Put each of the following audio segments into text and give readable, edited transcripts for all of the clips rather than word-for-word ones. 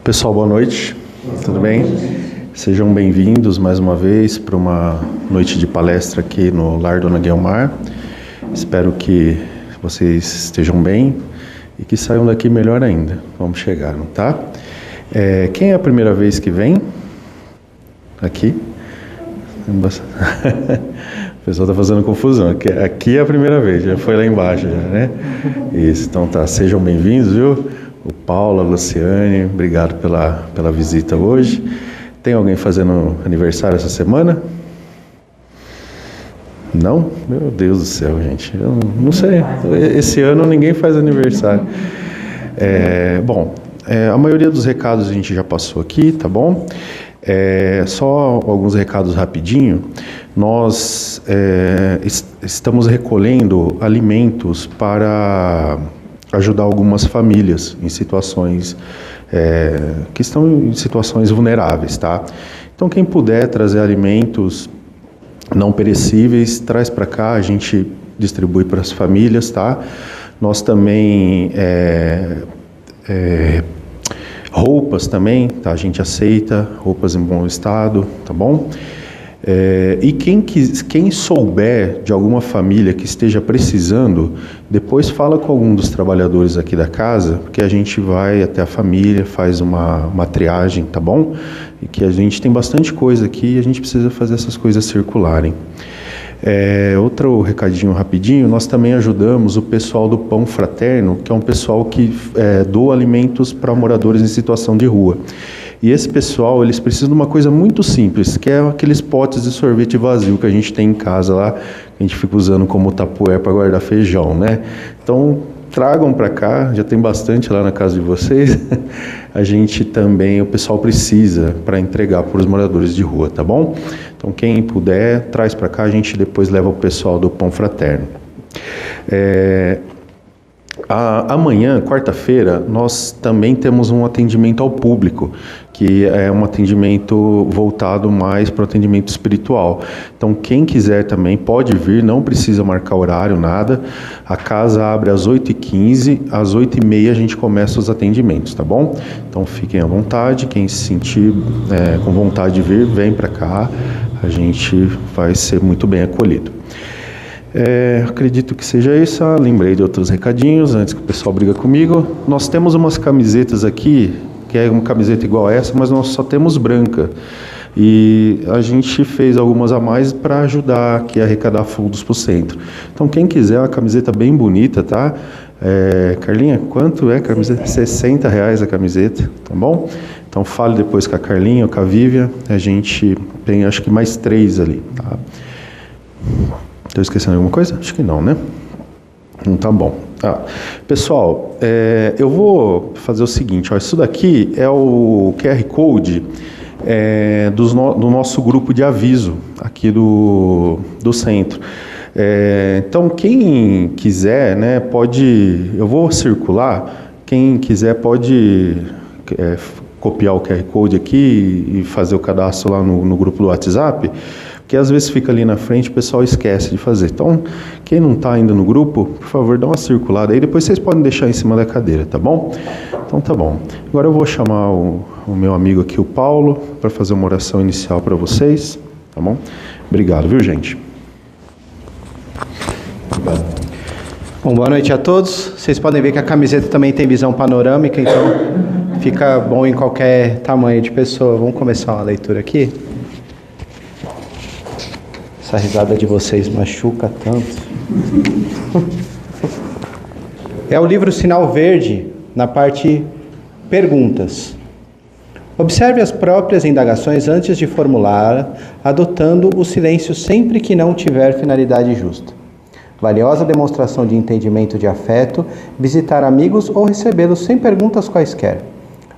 Pessoal, boa noite, tudo bem? Sejam bem-vindos mais uma vez para uma noite de palestra aqui no Lar Dona Guiomar. Espero que vocês estejam bem e que saiam daqui melhor ainda. Vamos chegar, não tá? Quem é a primeira vez que vem aqui? O pessoal está fazendo confusão. Aqui é a primeira vez, já foi lá embaixo, já, né? Isso, então tá, sejam bem-vindos, viu? O Paulo, a Luciane, obrigado pela visita hoje. Tem alguém fazendo aniversário essa semana? Não? Meu Deus do céu, gente. Eu não sei. Esse ano ninguém faz aniversário. A maioria dos recados a gente já passou aqui, tá bom? Só alguns recados rapidinho. Nós estamos recolhendo alimentos para ajudar algumas famílias em situações que estão em situações vulneráveis, tá? Então, quem puder trazer alimentos não perecíveis, traz para cá, a gente distribui para as famílias, tá? Nós também roupas também, tá? A gente aceita roupas em bom estado, tá bom? E quem souber de alguma família que esteja precisando, depois fala com algum dos trabalhadores aqui da casa, porque a gente vai até a família, faz uma triagem, tá bom? E que a gente tem bastante coisa aqui e a gente precisa fazer essas coisas circularem. Outro recadinho rapidinho, nós também ajudamos o pessoal do Pão Fraterno, que é um pessoal que doa alimentos para moradores em situação de rua. E esse pessoal, eles precisam de uma coisa muito simples, que é aqueles potes de sorvete vazio que a gente tem em casa lá, que a gente fica usando como tapué para guardar feijão, né? Então, tragam para cá, já tem bastante lá na casa de vocês. A gente também, o pessoal precisa para entregar para os moradores de rua, tá bom? Então, quem puder, traz para cá, a gente depois leva o pessoal do Pão Fraterno. Amanhã, quarta-feira, nós também temos um atendimento ao público, que é um atendimento voltado mais para o atendimento espiritual. Então, quem quiser também pode vir, não precisa marcar horário, nada. A casa abre às 8h15, às 8h30 a gente começa os atendimentos, tá bom? Então, fiquem à vontade, quem se sentir com vontade de vir, vem para cá, a gente vai ser muito bem acolhido. Acredito que seja isso. Lembrei de outros recadinhos antes que o pessoal briga comigo. Nós temos umas camisetas aqui, que é uma camiseta igual a essa, mas nós só temos branca. E a gente fez algumas a mais para ajudar aqui a arrecadar fundos para o centro. Então, quem quiser, uma camiseta bem bonita, tá? Carlinha, quanto é a camiseta? R$60 a camiseta, tá bom? Então, fale depois com a Carlinha ou com a Vívia. A gente tem, acho que mais 3 ali, tá? Estou esquecendo alguma coisa? Acho que não, né? Não tá bom. Pessoal, eu vou fazer o seguinte, isso daqui é o QR Code do nosso grupo de aviso aqui do centro. Então, quem quiser, né, pode... Eu vou circular, quem quiser pode copiar o QR Code aqui e fazer o cadastro lá no grupo do WhatsApp, porque às vezes fica ali na frente, o pessoal esquece de fazer. Então, quem não está ainda no grupo, por favor, dá uma circulada aí, depois vocês podem deixar em cima da cadeira, tá bom? Então tá bom. Agora eu vou chamar o meu amigo aqui, o Paulo, para fazer uma oração inicial para vocês, tá bom? Obrigado, viu, gente? Bom, boa noite a todos. Vocês podem ver que a camiseta também tem visão panorâmica, então fica bom em qualquer tamanho de pessoa. Vamos começar uma leitura aqui. Essa risada de vocês machuca tanto. É o livro Sinal Verde, na parte Perguntas. Observe as próprias indagações antes de formular, adotando o silêncio sempre que não tiver finalidade justa. Valiosa demonstração de entendimento de afeto, visitar amigos ou recebê-los sem perguntas quaisquer.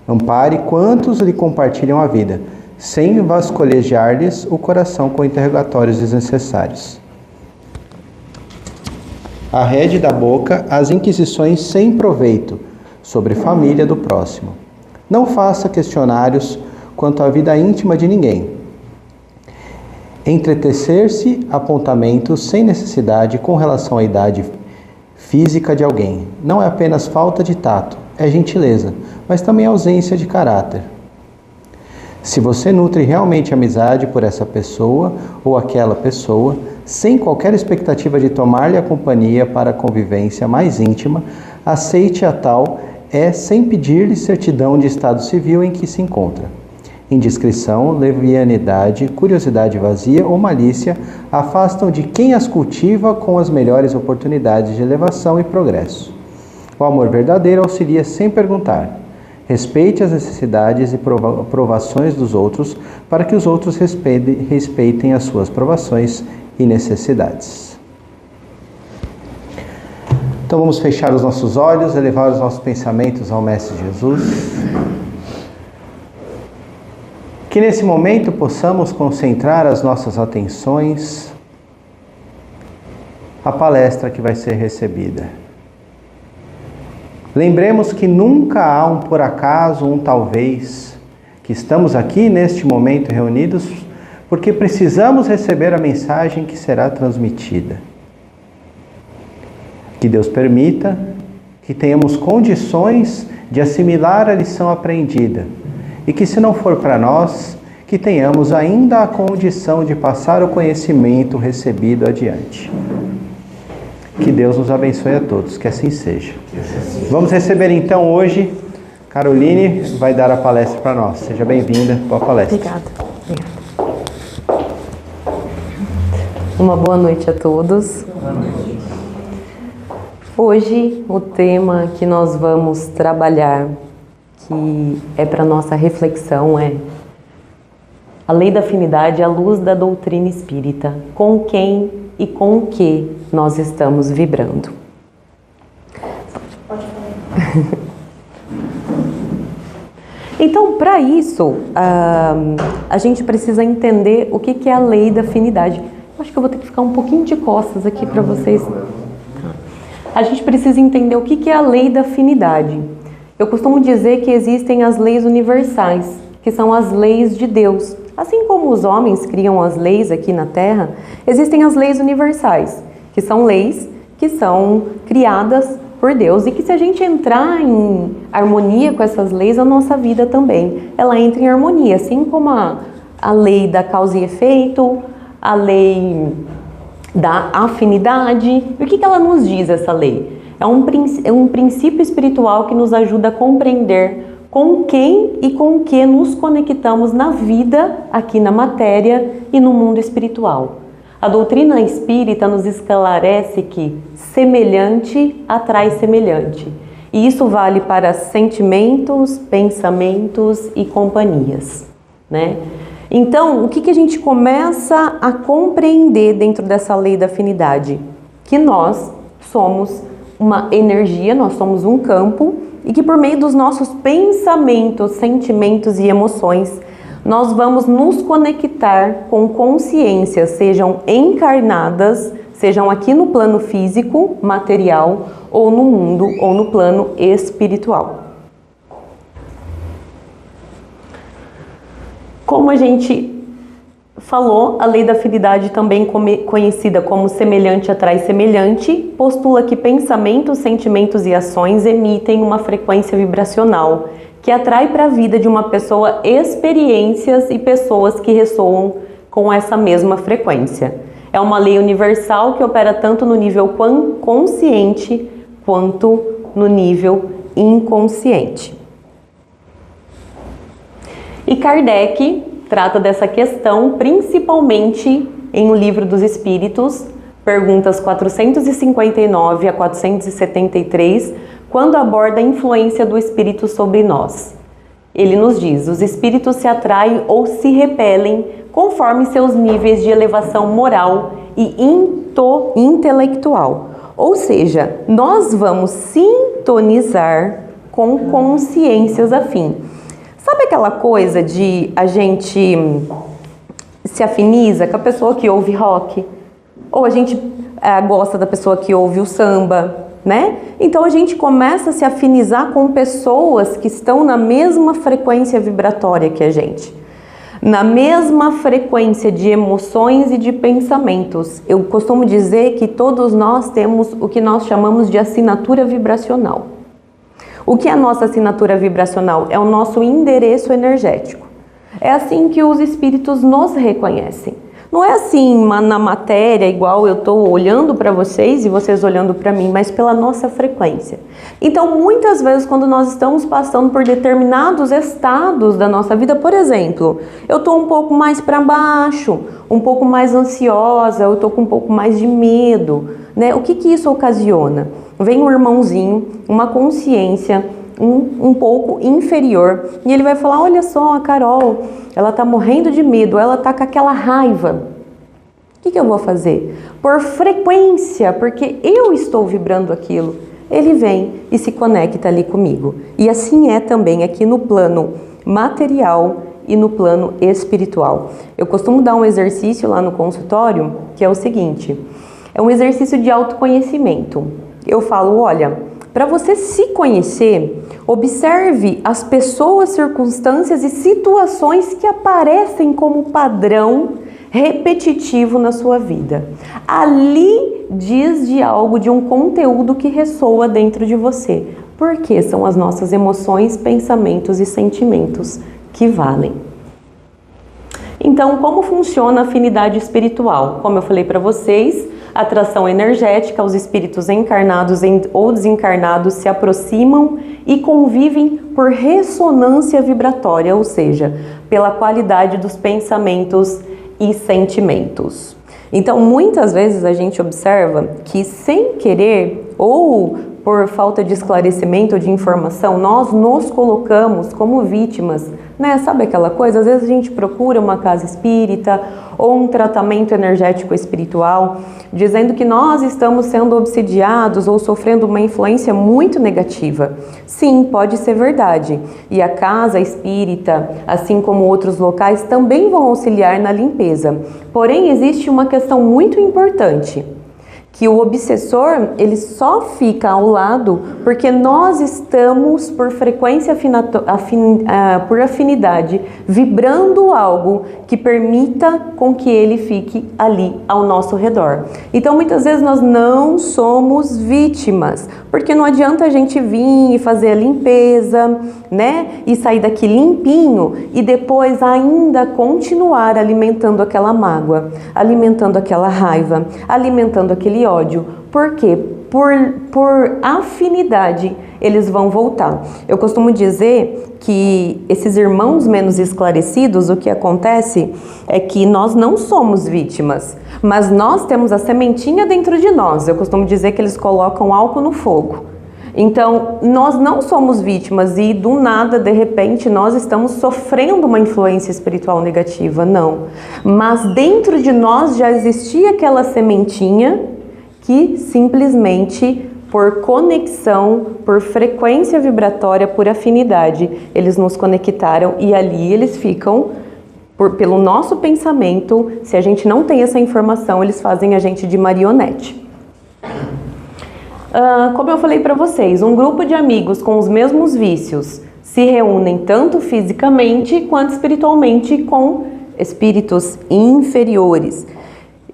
Ampare quantos lhe compartilham a vida, sem vasculhejar-lhes o coração com interrogatórios desnecessários. Arrede da boca as inquisições sem proveito sobre família do próximo. Não faça questionários quanto à vida íntima de ninguém. Entretecer-se apontamentos sem necessidade com relação à idade física de alguém. Não é apenas falta de tato, é gentileza, mas também ausência de caráter. Se você nutre realmente amizade por essa pessoa ou aquela pessoa, sem qualquer expectativa de tomar-lhe a companhia para a convivência mais íntima, aceite a tal sem pedir-lhe certidão de estado civil em que se encontra. Indiscrição, levianidade, curiosidade vazia ou malícia afastam de quem as cultiva com as melhores oportunidades de elevação e progresso. O amor verdadeiro auxilia sem perguntar. Respeite as necessidades e provações dos outros para que os outros respeitem as suas provações e necessidades. Então vamos fechar os nossos olhos, elevar os nossos pensamentos ao Mestre Jesus. Que nesse momento possamos concentrar as nossas atenções à palestra que vai ser recebida. Lembremos que nunca há um por acaso, um talvez, que estamos aqui neste momento reunidos porque precisamos receber a mensagem que será transmitida. Que Deus permita que tenhamos condições de assimilar a lição aprendida e que, se não for para nós, que tenhamos ainda a condição de passar o conhecimento recebido adiante. Que Deus nos abençoe a todos, que assim seja. Vamos receber então hoje, Caroline vai dar a palestra para nós. Seja bem-vinda à palestra. Obrigada. Uma boa noite a todos. Hoje o tema que nós vamos trabalhar, que é para nossa reflexão, é a lei da afinidade à luz da doutrina espírita. Com quem e com o que nós estamos vibrando. Então, para isso, a gente precisa entender o que é a lei da afinidade. Acho que eu vou ter que ficar um pouquinho de costas aqui para vocês. A gente precisa entender o que é a lei da afinidade. Eu costumo dizer que existem as leis universais, que são as leis de Deus. Assim como os homens criam as leis aqui na Terra, existem as leis universais, que são leis que são criadas por Deus e que, se a gente entrar em harmonia com essas leis, a nossa vida também, ela entra em harmonia, assim como a lei da causa e efeito, a lei da afinidade. E o que ela nos diz, essa lei? É um princípio espiritual que nos ajuda a compreender com quem e com o que nos conectamos na vida, aqui na matéria e no mundo espiritual. A doutrina espírita nos esclarece que semelhante atrai semelhante. E isso vale para sentimentos, pensamentos e companhias, né? Então, o que a gente começa a compreender dentro dessa lei da afinidade? Que nós somos uma energia, nós somos um campo, e que por meio dos nossos pensamentos, sentimentos e emoções, nós vamos nos conectar com consciências, sejam encarnadas, sejam aqui no plano físico, material, ou no mundo, ou no plano espiritual. Como a gente falou, a lei da afinidade, também conhecida como semelhante atrai semelhante, postula que pensamentos, sentimentos e ações emitem uma frequência vibracional que atrai para a vida de uma pessoa experiências e pessoas que ressoam com essa mesma frequência. É uma lei universal que opera tanto no nível consciente quanto no nível inconsciente. E Kardec trata dessa questão principalmente em O Livro dos Espíritos, perguntas 459 a 473, quando aborda a influência do espírito sobre nós. Ele nos diz: os espíritos se atraem ou se repelem conforme seus níveis de elevação moral e intelectual. Ou seja, nós vamos sintonizar com consciências afins. Sabe aquela coisa de a gente se afiniza com a pessoa que ouve rock? Ou a gente gosta da pessoa que ouve o samba, né? Então a gente começa a se afinizar com pessoas que estão na mesma frequência vibratória que a gente. Na mesma frequência de emoções e de pensamentos. Eu costumo dizer que todos nós temos o que nós chamamos de assinatura vibracional. O que é a nossa assinatura vibracional? É o nosso endereço energético. É assim que os espíritos nos reconhecem. Não é assim na matéria, igual eu estou olhando para vocês e vocês olhando para mim, mas pela nossa frequência. Então, muitas vezes, quando nós estamos passando por determinados estados da nossa vida, por exemplo, eu estou um pouco mais para baixo, um pouco mais ansiosa, eu estou com um pouco mais de medo, né? O que isso ocasiona? Vem um irmãozinho, uma consciência um pouco inferior, e ele vai falar: olha só, a Carol, ela está morrendo de medo, ela está com aquela raiva. O que eu vou fazer? Por frequência, porque eu estou vibrando aquilo, ele vem e se conecta ali comigo. E assim é também aqui no plano material e no plano espiritual. Eu costumo dar um exercício lá no consultório, que é o seguinte: é um exercício de autoconhecimento. Eu falo: olha, para você se conhecer, observe as pessoas, circunstâncias e situações que aparecem como padrão repetitivo na sua vida. Ali diz de algo, de um conteúdo que ressoa dentro de você. Porque são as nossas emoções, pensamentos e sentimentos que valem. Então, como funciona a afinidade espiritual? Como eu falei para vocês, atração energética, os espíritos encarnados ou desencarnados se aproximam e convivem por ressonância vibratória, ou seja, pela qualidade dos pensamentos e sentimentos. Então, muitas vezes a gente observa que, sem querer ou por falta de esclarecimento ou de informação, nós nos colocamos como vítimas, né? Sabe aquela coisa? Às vezes a gente procura uma casa espírita ou um tratamento energético espiritual, dizendo que nós estamos sendo obsidiados ou sofrendo uma influência muito negativa. Sim, pode ser verdade. E a casa espírita, assim como outros locais, também vão auxiliar na limpeza. Porém, existe uma questão muito importante, que o obsessor, ele só fica ao lado porque nós estamos, por frequência, por afinidade, vibrando algo que permita com que ele fique ali ao nosso redor. Então, muitas vezes nós não somos vítimas, porque não adianta a gente vir e fazer a limpeza, né? E sair daqui limpinho e depois ainda continuar alimentando aquela mágoa, alimentando aquela raiva, alimentando aquele ódio. Por quê? Por afinidade eles vão voltar. Eu costumo dizer que esses irmãos menos esclarecidos, o que acontece é que nós não somos vítimas, mas nós temos a sementinha dentro de nós. Eu costumo dizer que eles colocam álcool no fogo. Então, nós não somos vítimas e do nada, de repente, nós estamos sofrendo uma influência espiritual negativa, não. Mas dentro de nós já existia aquela sementinha que simplesmente, por conexão, por frequência vibratória, por afinidade, eles nos conectaram e ali eles ficam, pelo nosso pensamento. Se a gente não tem essa informação, eles fazem a gente de marionete. Como eu falei para vocês, um grupo de amigos com os mesmos vícios se reúnem tanto fisicamente quanto espiritualmente com espíritos inferiores.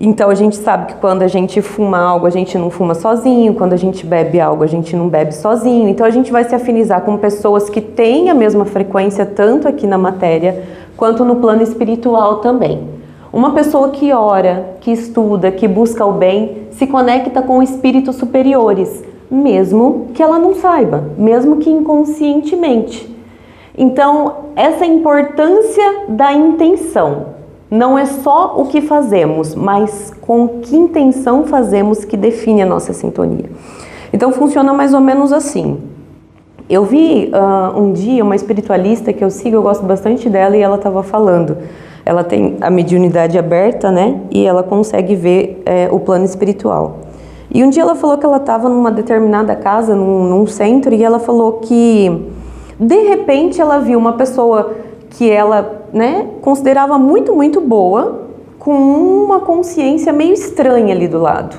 Então a gente sabe que quando a gente fuma algo, a gente não fuma sozinho, quando a gente bebe algo, a gente não bebe sozinho. Então a gente vai se afinizar com pessoas que têm a mesma frequência, tanto aqui na matéria, quanto no plano espiritual também. Uma pessoa que ora, que estuda, que busca o bem, se conecta com espíritos superiores, mesmo que ela não saiba, mesmo que inconscientemente. Então, essa importância da intenção. Não é só o que fazemos, mas com que intenção fazemos que define a nossa sintonia. Então, funciona mais ou menos assim. Eu vi um dia uma espiritualista que eu sigo, eu gosto bastante dela, e ela estava falando. Ela tem a mediunidade aberta, né? E ela consegue ver o plano espiritual. E um dia ela falou que ela estava numa determinada casa, num centro, e ela falou que, de repente, ela viu uma pessoa que ela, né, considerava muito, muito boa, com uma consciência meio estranha ali do lado.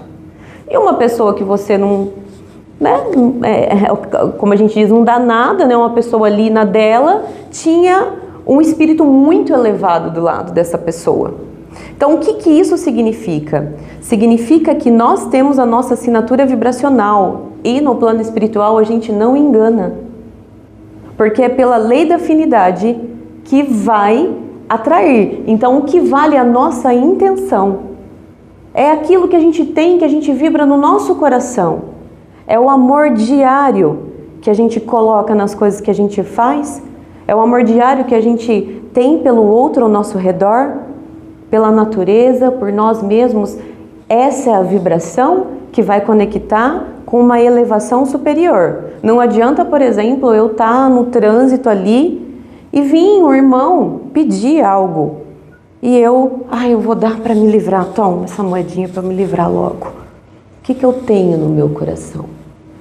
E uma pessoa que você não, né, como a gente diz, não dá nada, né, uma pessoa ali na dela, tinha um espírito muito elevado do lado dessa pessoa. Então, o que isso significa? Significa que nós temos a nossa assinatura vibracional e no plano espiritual a gente não engana. Porque é pela lei da afinidade que vai atrair. Então, o que vale é a nossa intenção. É aquilo que a gente tem, que a gente vibra no nosso coração. É o amor diário que a gente coloca nas coisas que a gente faz. É o amor diário que a gente tem pelo outro ao nosso redor, pela natureza, por nós mesmos. Essa é a vibração que vai conectar com uma elevação superior. Não adianta, por exemplo, eu estar no trânsito ali e vir um irmão pedir algo e eu vou dar para me livrar, toma essa moedinha para me livrar logo. O que eu tenho no meu coração?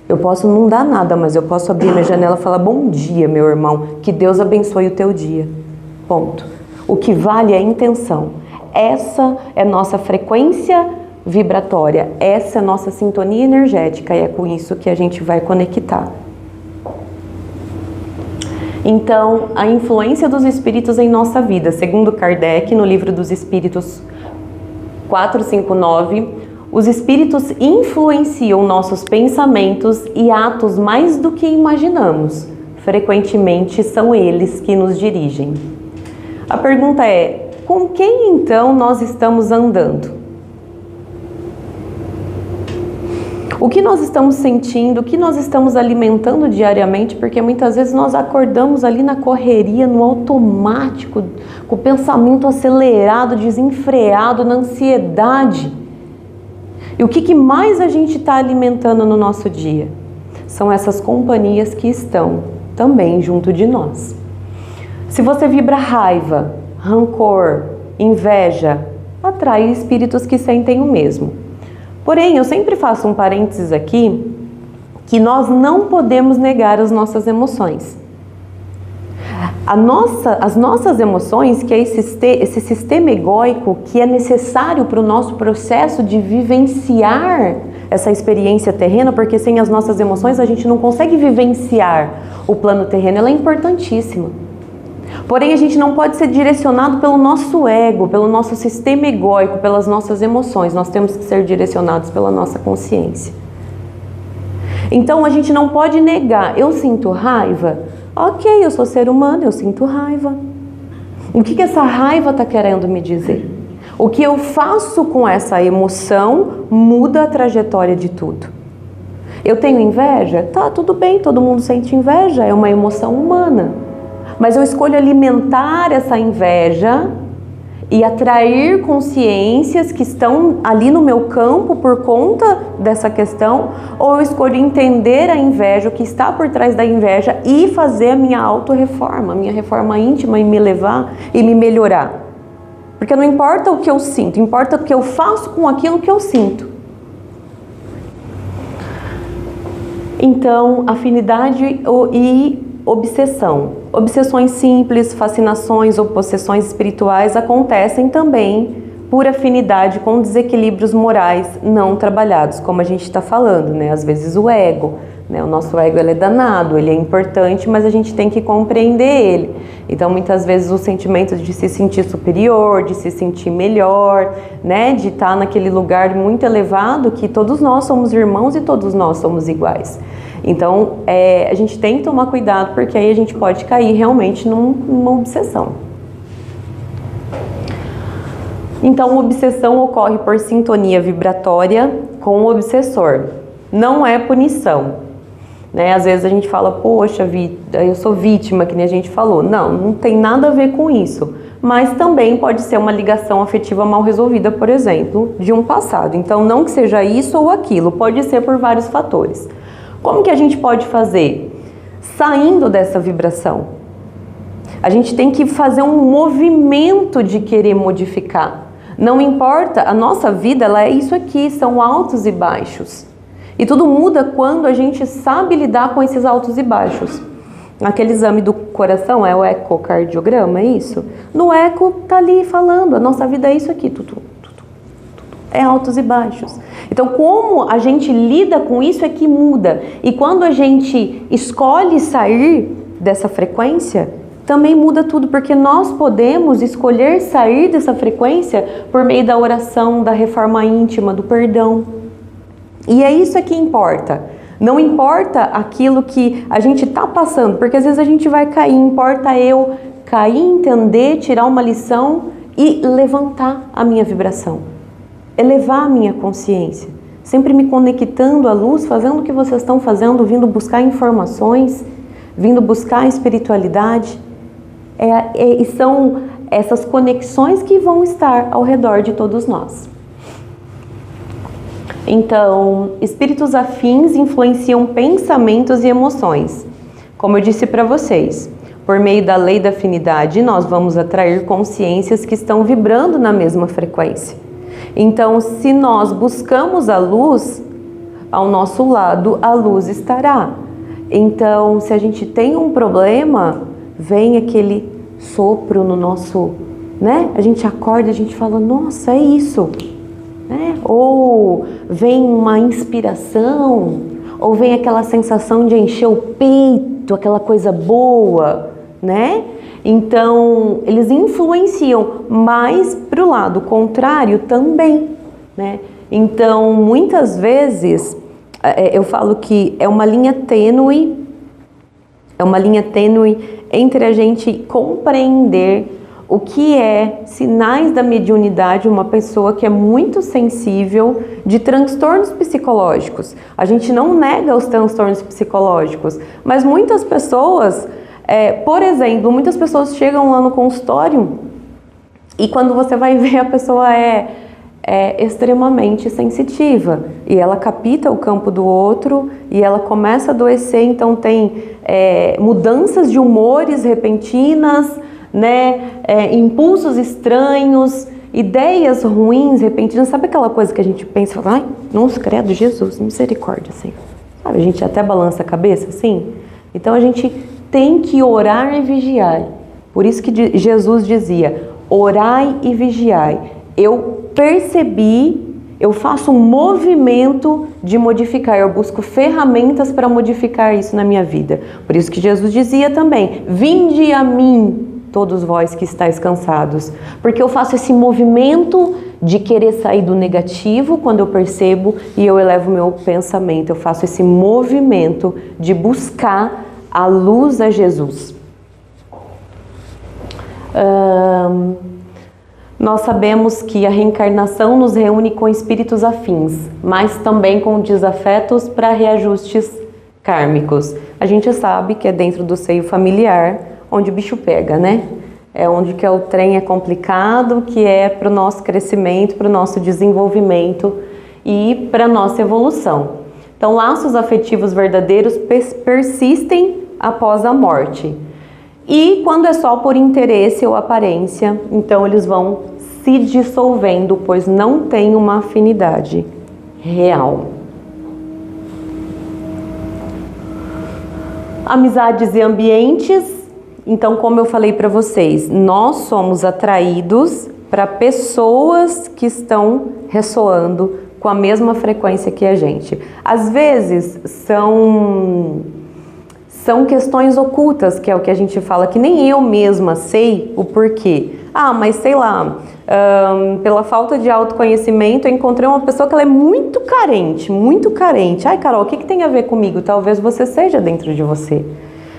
Eu posso não dar nada, mas eu posso abrir minha janela e falar: bom dia, meu irmão, que Deus abençoe o teu dia. Ponto. O que vale é a intenção. Essa é nossa frequência vibratória, essa é nossa sintonia energética e é com isso que a gente vai conectar. Então, a influência dos espíritos em nossa vida, segundo Kardec, no Livro dos Espíritos 459, os espíritos influenciam nossos pensamentos e atos mais do que imaginamos. Frequentemente são eles que nos dirigem. A pergunta é: com quem então nós estamos andando? O que nós estamos sentindo, o que nós estamos alimentando diariamente, porque muitas vezes nós acordamos ali na correria, no automático, com o pensamento acelerado, desenfreado, na ansiedade. E o que mais a gente está alimentando no nosso dia? São essas companhias que estão também junto de nós. Se você vibra raiva, rancor, inveja, atrai espíritos que sentem o mesmo. Porém, eu sempre faço um parênteses aqui, que nós não podemos negar as nossas emoções. As nossas emoções, que é esse sistema egóico que é necessário para o nosso processo de vivenciar essa experiência terrena, porque sem as nossas emoções a gente não consegue vivenciar o plano terreno, ela é importantíssima. Porém, a gente não pode ser direcionado pelo nosso ego, pelo nosso sistema egóico, pelas nossas emoções. Nós temos que ser direcionados pela nossa consciência. Então, a gente não pode negar. Eu sinto raiva? Ok, eu sou ser humano, eu sinto raiva. O que essa raiva está querendo me dizer? O que eu faço com essa emoção muda a trajetória de tudo. Eu tenho inveja? Tá, tudo bem, todo mundo sente inveja, é uma emoção humana. Mas eu escolho alimentar essa inveja e atrair consciências que estão ali no meu campo por conta dessa questão, ou eu escolho entender a inveja, o que está por trás da inveja e fazer a minha autorreforma, a minha reforma íntima e me elevar e me melhorar. Porque não importa o que eu sinto, importa o que eu faço com aquilo que eu sinto. Então, afinidade e obsessão. Obsessões simples, fascinações ou possessões espirituais acontecem também por afinidade com desequilíbrios morais não trabalhados, como a gente está falando, né? Às vezes o ego, né? O nosso ego ele é danado, ele é importante, mas a gente tem que compreender ele. Então, muitas vezes o sentimento de se sentir superior, de se sentir melhor, né? De estar naquele lugar muito elevado que todos nós somos irmãos e todos nós somos iguais. Então, a gente tem que tomar cuidado, porque aí a gente pode cair realmente numa obsessão. Então, obsessão ocorre por sintonia vibratória com o obsessor. Não é punição, né? Às vezes a gente fala: poxa, eu sou vítima, que nem a gente falou. Não tem nada a ver com isso. Mas também pode ser uma ligação afetiva mal resolvida, por exemplo, de um passado. Então, não que seja isso ou aquilo, pode ser por vários fatores. Como que a gente pode fazer? Saindo dessa vibração. A gente tem que fazer um movimento de querer modificar. Não importa, a nossa vida ela é isso aqui, são altos e baixos. E tudo muda quando a gente sabe lidar com esses altos e baixos. Aquele exame do coração é o ecocardiograma, é isso? No eco tá ali falando, a nossa vida é isso aqui, tudo. É altos e baixos. Então, como a gente lida com isso é que muda. E quando a gente escolhe sair dessa frequência, também muda tudo, porque nós podemos escolher sair dessa frequência por meio da oração, da reforma íntima, do perdão. E é isso que importa. Não importa aquilo que a gente está passando, porque às vezes a gente vai cair, importa eu cair, entender, tirar uma lição e levantar a minha vibração, elevar a minha consciência, sempre me conectando à luz, fazendo o que vocês estão fazendo, vindo buscar informações, vindo buscar a espiritualidade. E são essas conexões que vão estar ao redor de todos nós. Então, espíritos afins influenciam pensamentos e emoções. Como eu disse para vocês, por meio da lei da afinidade, nós vamos atrair consciências que estão vibrando na mesma frequência. Então, se nós buscamos a luz, ao nosso lado, a luz estará. Então, se a gente tem um problema, vem aquele sopro no nosso, né? A gente acorda, a gente fala, nossa, é isso. Ou vem uma inspiração, ou vem aquela sensação de encher o peito, aquela coisa boa, né? Então, eles influenciam, mas para o lado contrário também, né? Então, muitas vezes, eu falo que é uma linha tênue entre a gente compreender o que é sinais da mediunidade, uma pessoa que é muito sensível de transtornos psicológicos. A gente não nega os transtornos psicológicos, mas muitas pessoas, por exemplo, muitas pessoas chegam lá no consultório e quando você vai ver, a pessoa é extremamente sensitiva e ela capta o campo do outro e ela começa a adoecer, então tem mudanças de humores repentinas, né? Impulsos estranhos, ideias ruins repentinas. Sabe aquela coisa que a gente pensa e fala, ai, nossa, credo, Jesus, misericórdia, assim. Sabe, a gente até balança a cabeça, assim. Então a gente tem que orar e vigiar. Por isso que Jesus dizia, orai e vigiai. Eu percebi, eu faço um movimento de modificar, eu busco ferramentas para modificar isso na minha vida. Por isso que Jesus dizia também, vinde a mim, todos vós que estáis cansados, porque eu faço esse movimento de querer sair do negativo quando eu percebo e eu elevo meu pensamento, eu faço esse movimento de buscar a luz a Jesus. Nós sabemos que a reencarnação nos reúne com espíritos afins, mas também com desafetos para reajustes kármicos. A gente sabe que é dentro do seio familiar onde o bicho pega, né? É onde que o trem é complicado, que é para o nosso crescimento, para o nosso desenvolvimento e para a nossa evolução. Então, laços afetivos verdadeiros persistem após a morte. E quando é só por interesse ou aparência, então eles vão se dissolvendo, pois não tem uma afinidade real. Amizades e ambientes. Então, como eu falei para vocês, nós somos atraídos para pessoas que estão ressoando com a mesma frequência que a gente. Às vezes, são questões ocultas, que é o que a gente fala, que nem eu mesma sei o porquê. Ah, mas sei lá, pela falta de autoconhecimento, eu encontrei uma pessoa que ela é muito carente, muito carente. Ai, Carol, o que tem a ver comigo? Talvez você seja dentro de você.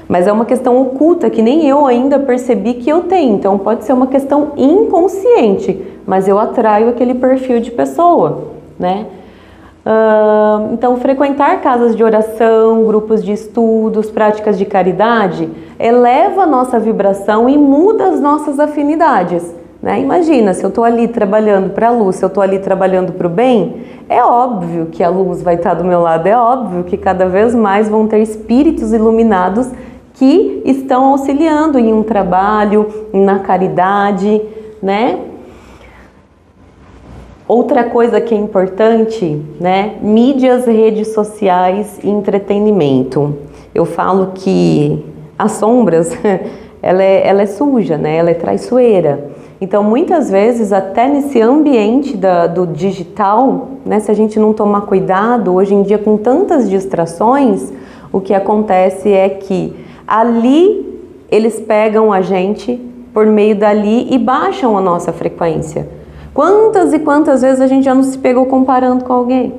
Mas é uma questão oculta que nem eu ainda percebi que eu tenho. Então pode ser uma questão inconsciente, mas eu atraio aquele perfil de pessoa, né? Então frequentar casas de oração, grupos de estudos, práticas de caridade, eleva a nossa vibração e muda as nossas afinidades, né? Imagina, se eu estou ali trabalhando para a luz, se eu estou ali trabalhando para o bem, é óbvio que a luz vai estar do meu lado, é óbvio que cada vez mais vão ter espíritos iluminados que estão auxiliando em um trabalho, na caridade, né? Outra coisa que é importante, né? Mídias, redes sociais e entretenimento. Eu falo que as sombras, ela é suja, né? Ela é traiçoeira. Então, muitas vezes, até nesse ambiente do digital, né? Se a gente não tomar cuidado, hoje em dia com tantas distrações, o que acontece é que ali eles pegam a gente por meio dali e baixam a nossa frequência. Quantas e quantas vezes a gente já não se pegou comparando com alguém?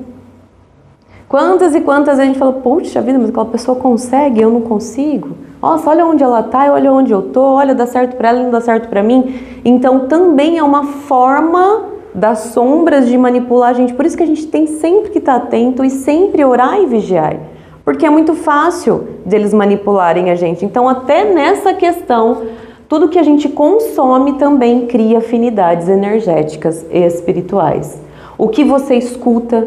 Quantas e quantas a gente fala, poxa vida, mas aquela pessoa consegue, eu não consigo. Nossa, olha onde ela está, olha onde eu tô, olha, dá certo para ela, não dá certo para mim. Então também é uma forma das sombras de manipular a gente. Por isso que a gente tem sempre que estar atento e sempre orar e vigiar. Porque é muito fácil deles manipularem a gente. Então até nessa questão, tudo que a gente consome também cria afinidades energéticas e espirituais. O que você escuta,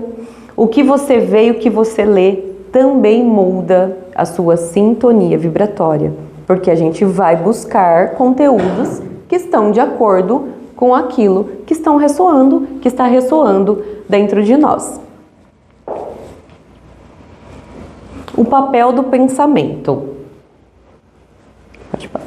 o que você vê e o que você lê também muda a sua sintonia vibratória, porque a gente vai buscar conteúdos que estão de acordo com aquilo que está ressoando dentro de nós. O papel do pensamento. Pode passar.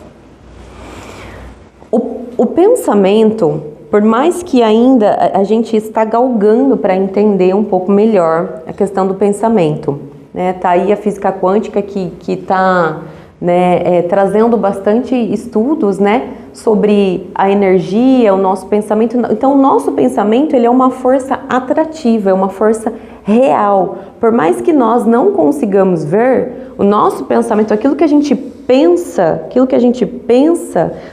O pensamento, por mais que ainda a gente está galgando para entender um pouco melhor a questão do pensamento, né? Tá aí a física quântica que está, né, trazendo bastante estudos, né, sobre a energia, o nosso pensamento. Então, o nosso pensamento, ele é uma força atrativa, é uma força real. Por mais que nós não consigamos ver, o nosso pensamento, aquilo que a gente pensa,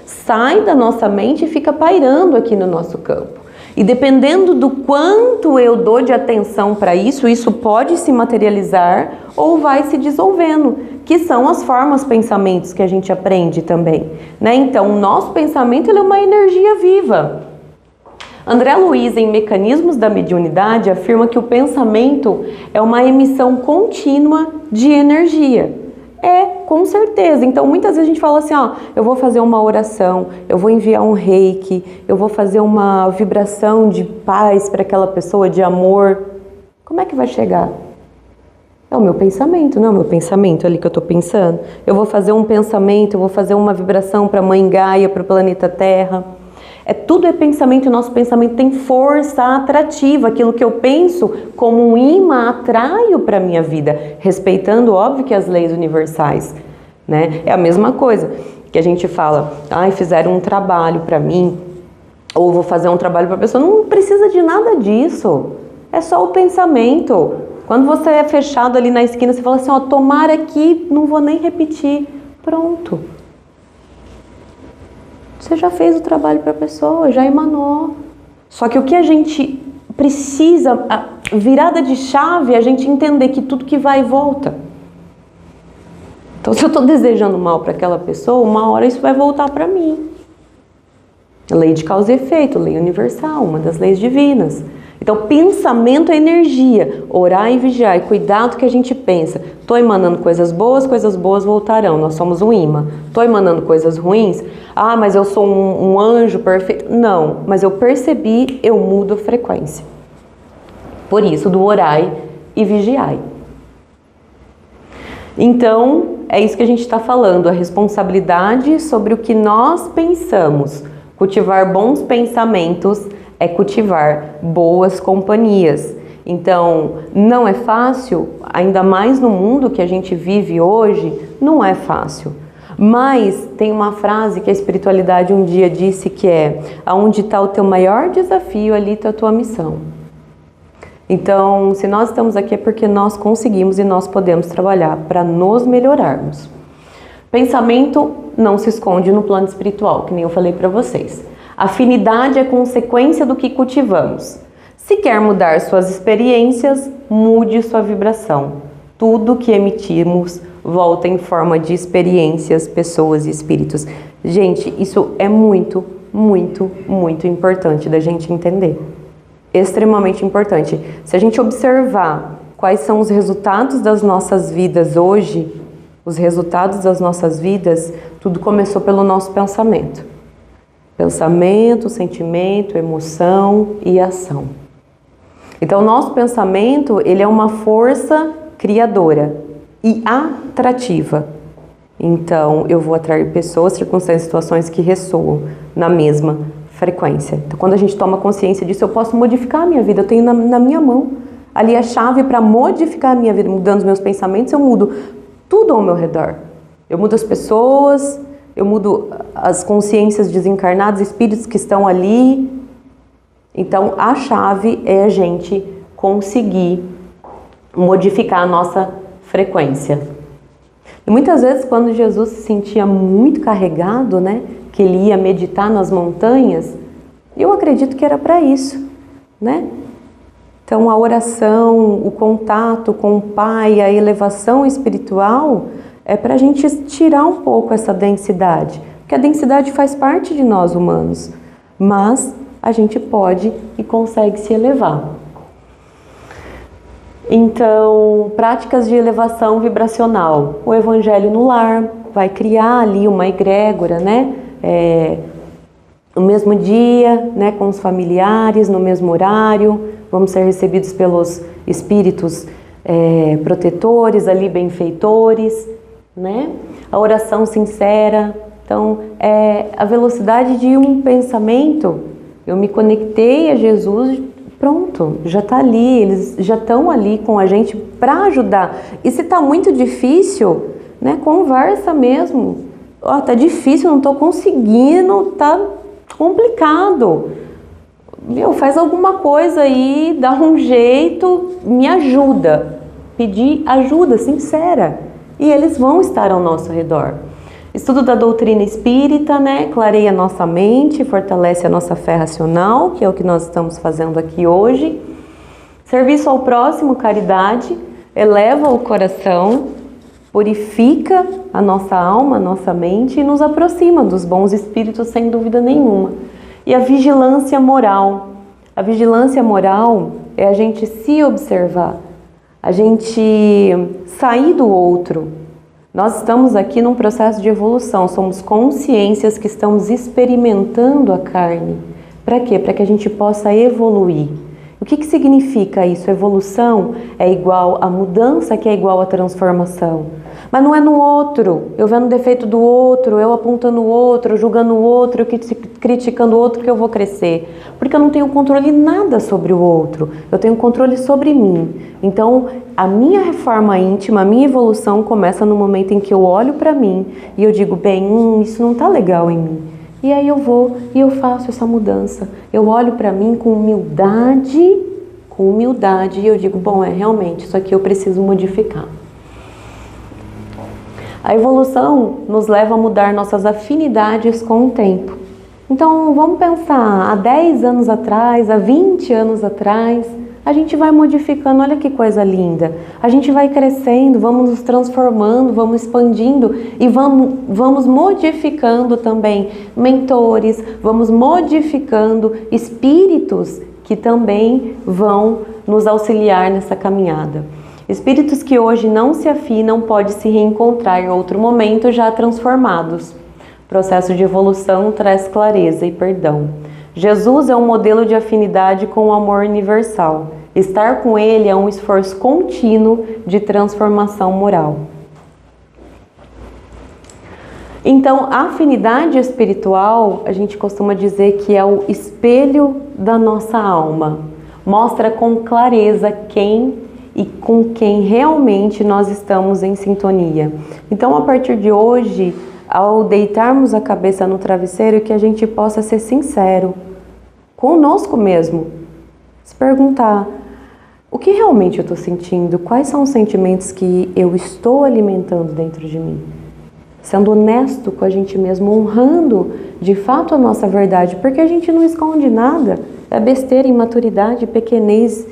sai da nossa mente e fica pairando aqui no nosso campo. E dependendo do quanto eu dou de atenção para isso, isso pode se materializar ou vai se dissolvendo, que são as formas, pensamentos que a gente aprende também, né? Então, o nosso pensamento, ele é uma energia viva. André Luiz, em Mecanismos da Mediunidade, afirma que o pensamento é uma emissão contínua de energia. Com certeza. Então, muitas vezes a gente fala assim, ó, eu vou fazer uma oração, eu vou enviar um reiki, eu vou fazer uma vibração de paz para aquela pessoa, de amor. Como é que vai chegar? É o meu pensamento, não é o meu pensamento ali que eu estou pensando. Eu vou fazer um pensamento, eu vou fazer uma vibração para a Mãe Gaia, para o planeta Terra. Tudo é pensamento e nosso pensamento tem força atrativa. Aquilo que eu penso como um imã atraio para a minha vida, respeitando, óbvio, que as leis universais, né? É a mesma coisa que a gente fala, fizeram um trabalho para mim, ou vou fazer um trabalho para a pessoa. Não precisa de nada disso, é só o pensamento. Quando você é fechado ali na esquina, você fala assim, ó, tomara aqui, não vou nem repetir. Pronto. Você já fez o trabalho para a pessoa, já emanou. Só que o que a gente precisa, a virada de chave, é a gente entender que tudo que vai e volta. Então, se eu estou desejando mal para aquela pessoa, uma hora isso vai voltar para mim. Lei de causa e efeito, lei universal, uma das leis divinas. Então, pensamento é energia. Orar e vigiar, e cuidado que a gente pensa. Estou emanando coisas boas voltarão. Nós somos um imã. Estou emanando coisas ruins. Mas eu sou um anjo perfeito. Não, mas eu percebi, eu mudo a frequência. Por isso, do orai e vigiai. Então, é isso que a gente está falando. A responsabilidade sobre o que nós pensamos. Cultivar bons pensamentos é cultivar boas companhias. Então, não é fácil, ainda mais no mundo que a gente vive hoje, não é fácil. Mas tem uma frase que a espiritualidade um dia disse que é: aonde está o teu maior desafio, ali está a tua missão. Então, se nós estamos aqui é porque nós conseguimos e nós podemos trabalhar para nos melhorarmos. Pensamento não se esconde no plano espiritual, que nem eu falei para vocês. Afinidade é consequência do que cultivamos. Se quer mudar suas experiências, mude sua vibração. Tudo que emitimos volta em forma de experiências, pessoas e espíritos. Gente, isso é muito, muito, muito importante da gente entender. Extremamente importante. Se a gente observar quais são os resultados das nossas vidas hoje, os resultados das nossas vidas, tudo começou pelo nosso pensamento. Pensamento, sentimento, emoção e ação. Então, o nosso pensamento, ele é uma força criadora e atrativa. Então, eu vou atrair pessoas, circunstâncias, situações que ressoam na mesma frequência. Então, quando a gente toma consciência disso, eu posso modificar a minha vida. Eu tenho na minha mão ali a chave para modificar a minha vida. Mudando os meus pensamentos, eu mudo tudo ao meu redor. Eu mudo as pessoas, eu mudo as consciências desencarnadas, espíritos que estão ali. Então, a chave é a gente conseguir modificar a nossa frequência. E muitas vezes quando Jesus se sentia muito carregado, né, que ele ia meditar nas montanhas, eu acredito que era para isso, né? Então a oração, o contato com o Pai, a elevação espiritual é para a gente tirar um pouco essa densidade, porque a densidade faz parte de nós humanos, mas a gente pode e consegue se elevar. Então, práticas de elevação vibracional. O Evangelho no lar vai criar ali uma egrégora, né? No mesmo dia, né? Com os familiares, no mesmo horário. Vamos ser recebidos pelos espíritos protetores, ali benfeitores, né? A oração sincera. Então, a velocidade de um pensamento. Eu me conectei a Jesus. Pronto, já está ali, eles já estão ali com a gente para ajudar. E se está muito difícil, né, conversa mesmo. Ó, tá difícil, não estou conseguindo, tá complicado. Meu, faz alguma coisa aí, dá um jeito, me ajuda. Pedir ajuda sincera. E eles vão estar ao nosso redor. Estudo da doutrina espírita, né, clareia a nossa mente, fortalece a nossa fé racional, que é o que nós estamos fazendo aqui hoje. Serviço ao próximo, caridade, eleva o coração, purifica a nossa alma, a nossa mente e nos aproxima dos bons espíritos, sem dúvida nenhuma. E a vigilância moral. A vigilância moral é a gente se observar, a gente sair do outro. Nós estamos aqui num processo de evolução, somos consciências que estamos experimentando a carne. Para quê? Para que a gente possa evoluir. O que significa isso? Evolução é igual a mudança, que é igual a transformação. Mas não é no outro, eu vendo o defeito do outro, eu apontando o outro, julgando o outro, criticando o outro que eu vou crescer. Porque eu não tenho controle nada sobre o outro, eu tenho controle sobre mim. Então, a minha reforma íntima, a minha evolução começa no momento em que eu olho para mim e eu digo, bem, isso não está legal em mim. E aí eu vou e eu faço essa mudança. Eu olho para mim com humildade e eu digo, bom, realmente, isso aqui eu preciso modificar. A evolução nos leva a mudar nossas afinidades com o tempo. Então, vamos pensar, há 10 anos atrás, há 20 anos atrás, a gente vai modificando, olha que coisa linda. A gente vai crescendo, vamos nos transformando, vamos expandindo e vamos modificando também mentores, vamos modificando espíritos que também vão nos auxiliar nessa caminhada. Espíritos que hoje não se afinam podem se reencontrar em outro momento já transformados. O processo de evolução traz clareza e perdão. Jesus é um modelo de afinidade com o amor universal. Estar com ele é um esforço contínuo de transformação moral. Então, a afinidade espiritual, a gente costuma dizer que é o espelho da nossa alma. Mostra com clareza quem e com quem realmente nós estamos em sintonia. Então, a partir de hoje, ao deitarmos a cabeça no travesseiro, que a gente possa ser sincero conosco mesmo. Se perguntar, o que realmente eu estou sentindo? Quais são os sentimentos que eu estou alimentando dentro de mim? Sendo honesto com a gente mesmo, honrando de fato a nossa verdade, porque a gente não esconde nada. É besteira, imaturidade, pequenez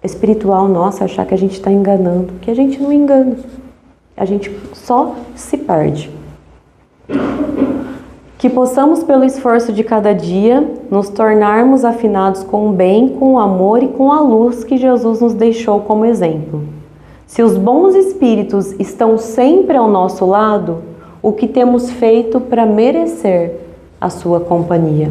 espiritual nossa achar que a gente está enganando, que a gente não engana. A gente só se perde. Que possamos, pelo esforço de cada dia, nos tornarmos afinados com o bem, com o amor e com a luz que Jesus nos deixou como exemplo. Se os bons espíritos estão sempre ao nosso lado, o que temos feito para merecer a sua companhia?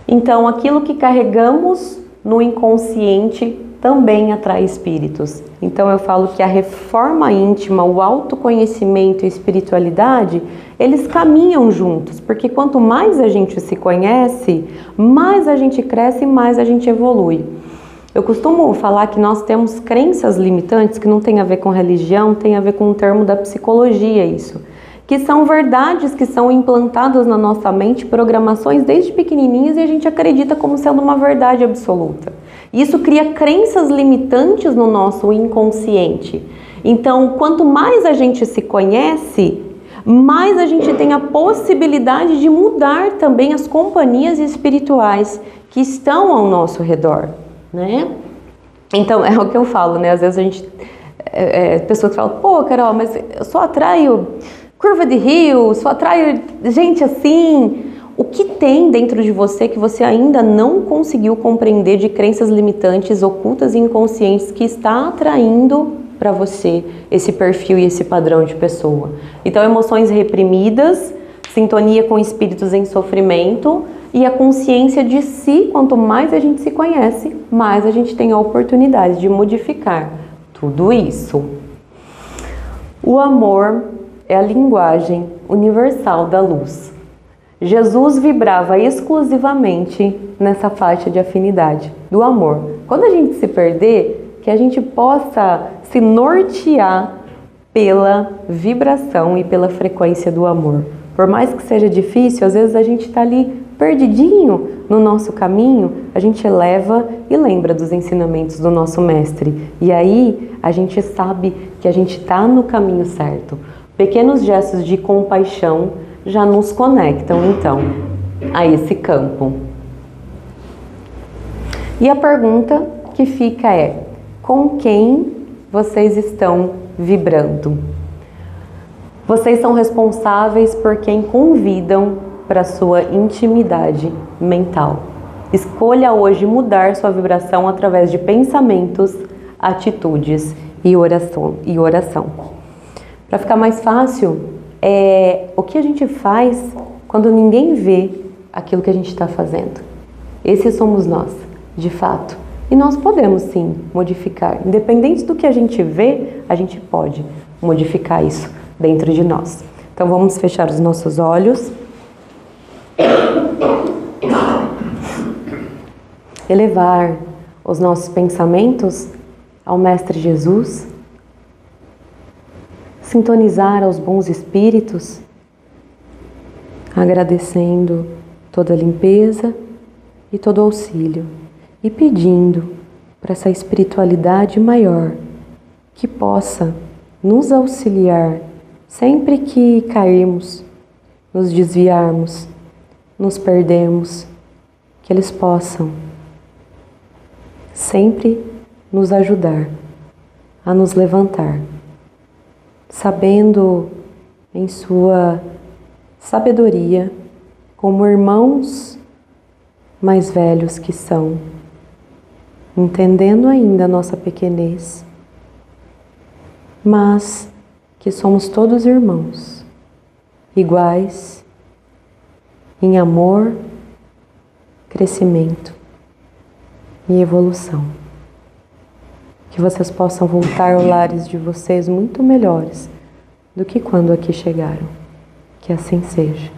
Então, aquilo que carregamos no inconsciente também atrai espíritos. Então eu falo que a reforma íntima, o autoconhecimento e a espiritualidade, eles caminham juntos, porque quanto mais a gente se conhece, mais a gente cresce e mais a gente evolui. Eu costumo falar que nós temos crenças limitantes que não tem a ver com religião, tem a ver com um termo da psicologia isso, que são verdades que são implantadas na nossa mente, programações desde pequenininhas, e a gente acredita como sendo uma verdade absoluta. Isso cria crenças limitantes no nosso inconsciente. Então, quanto mais a gente se conhece, mais a gente tem a possibilidade de mudar também as companhias espirituais que estão ao nosso redor, né? Então, é o que eu falo, né? Às vezes a gente... pessoas que falam, pô, Carol, mas eu só atraio curva de rio, só atraio gente assim. O que tem dentro de você que você ainda não conseguiu compreender de crenças limitantes, ocultas e inconscientes que está atraindo para você esse perfil e esse padrão de pessoa? Então, emoções reprimidas, sintonia com espíritos em sofrimento e a consciência de si. Quanto mais a gente se conhece, mais a gente tem a oportunidade de modificar tudo isso. O amor é a linguagem universal da luz. Jesus vibrava exclusivamente nessa faixa de afinidade do amor. Quando a gente se perder, que a gente possa se nortear pela vibração e pela frequência do amor. Por mais que seja difícil, às vezes a gente está ali perdidinho no nosso caminho, a gente eleva e lembra dos ensinamentos do nosso mestre. E aí a gente sabe que a gente está no caminho certo. Pequenos gestos de compaixão já nos conectam, então, a esse campo. E a pergunta que fica é: com quem vocês estão vibrando? Vocês são responsáveis por quem convidam para sua intimidade mental. Escolha hoje mudar sua vibração através de pensamentos, atitudes e oração. Para ficar mais fácil, o que a gente faz quando ninguém vê aquilo que a gente está fazendo. Esses somos nós, de fato. E nós podemos sim modificar. Independente do que a gente vê, a gente pode modificar isso dentro de nós. Então vamos fechar os nossos olhos. Elevar os nossos pensamentos ao Mestre Jesus. Sintonizar aos bons espíritos, agradecendo toda a limpeza e todo o auxílio e pedindo para essa espiritualidade maior que possa nos auxiliar sempre que cairmos, nos desviarmos, nos perdermos, que eles possam sempre nos ajudar a nos levantar, sabendo em sua sabedoria, como irmãos mais velhos que são, entendendo ainda a nossa pequenez, mas que somos todos irmãos, iguais em amor, crescimento e evolução. Que vocês possam voltar aos lares de vocês muito melhores do que quando aqui chegaram. Que assim seja.